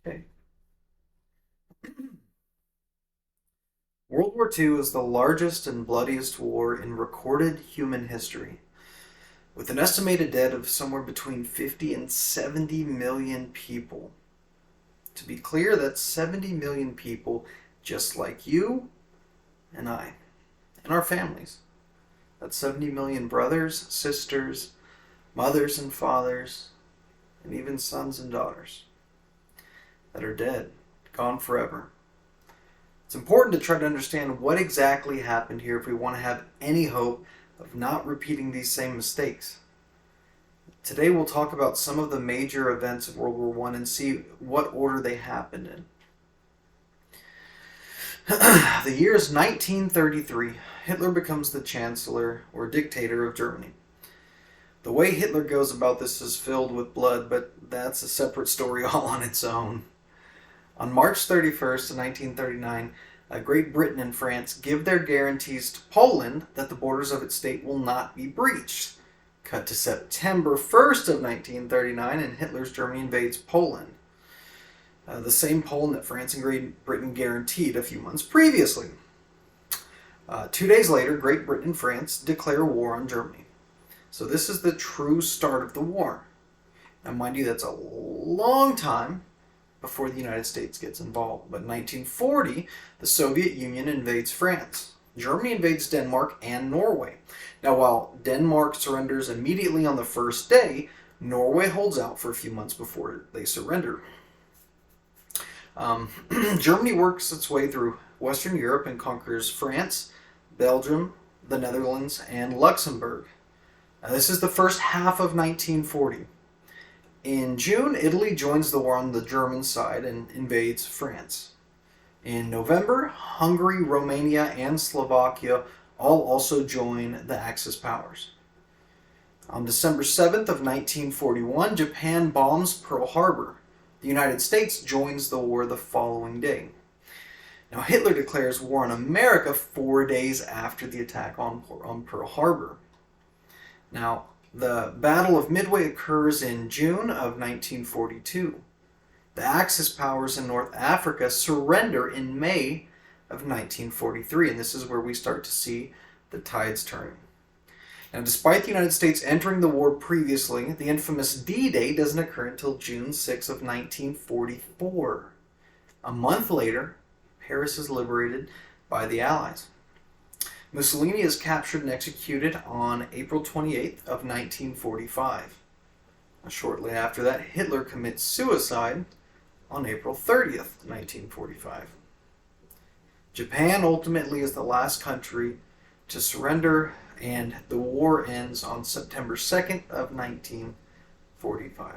Okay. World War II is the largest and bloodiest war in recorded human history, with an estimated dead of somewhere between 50 and 70 million people. To be clear, that's 70 million people just like you and I, and our families. That's 70 million brothers, sisters, mothers and fathers, and even sons and daughters that are dead, gone forever. It's important to try to understand what exactly happened here if we want to have any hope of not repeating these same mistakes. Today we'll talk about some of the major events of World War I and see what order they happened in. The year is 1933. Hitler becomes the Chancellor or dictator of Germany. The way Hitler goes about this is filled with blood, but that's a separate story all on its own. On March 31st, 1939, Great Britain and France give their guarantees to Poland that the borders of its state will not be breached. Cut to September 1st of 1939, and Hitler's Germany invades Poland. The same Poland that France and Great Britain guaranteed a few months previously. 2 days later, Great Britain and France declare war on Germany. So this is the true start of the war. Now, mind you, that's a long time before the United States gets involved. But in 1940, the Soviet Union invades France. Germany invades Denmark and Norway. Now, while Denmark surrenders immediately on the first day, Norway holds out for a few months before they surrender. Germany works its way through Western Europe and conquers France, Belgium, the Netherlands, and Luxembourg. Now, this is the first half of 1940. In June, Italy joins the war on the German side and invades France. In November, Hungary, Romania, and Slovakia all also join the Axis powers. On December 7th of 1941, Japan bombs Pearl Harbor. The United States joins the war the following day. Now, Hitler declares war on America 4 days after the attack on Pearl Harbor. Now, the Battle of Midway occurs in June of 1942. The Axis powers in North Africa surrender in May of 1943, and this is where we start to see the tides turning. Now, despite the United States entering the war previously, the infamous D-Day doesn't occur until June 6 of 1944. A month later, Paris is liberated by the Allies. Mussolini is captured and executed on April 28th of 1945. Shortly after that, Hitler commits suicide on April 30th, 1945. Japan ultimately is the last country to surrender, and the war ends on September 2nd of 1945.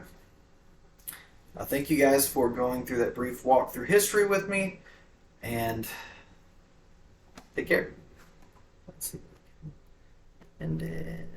Thank you guys for going through that brief walk through history with me, and take care. Let's see. And then...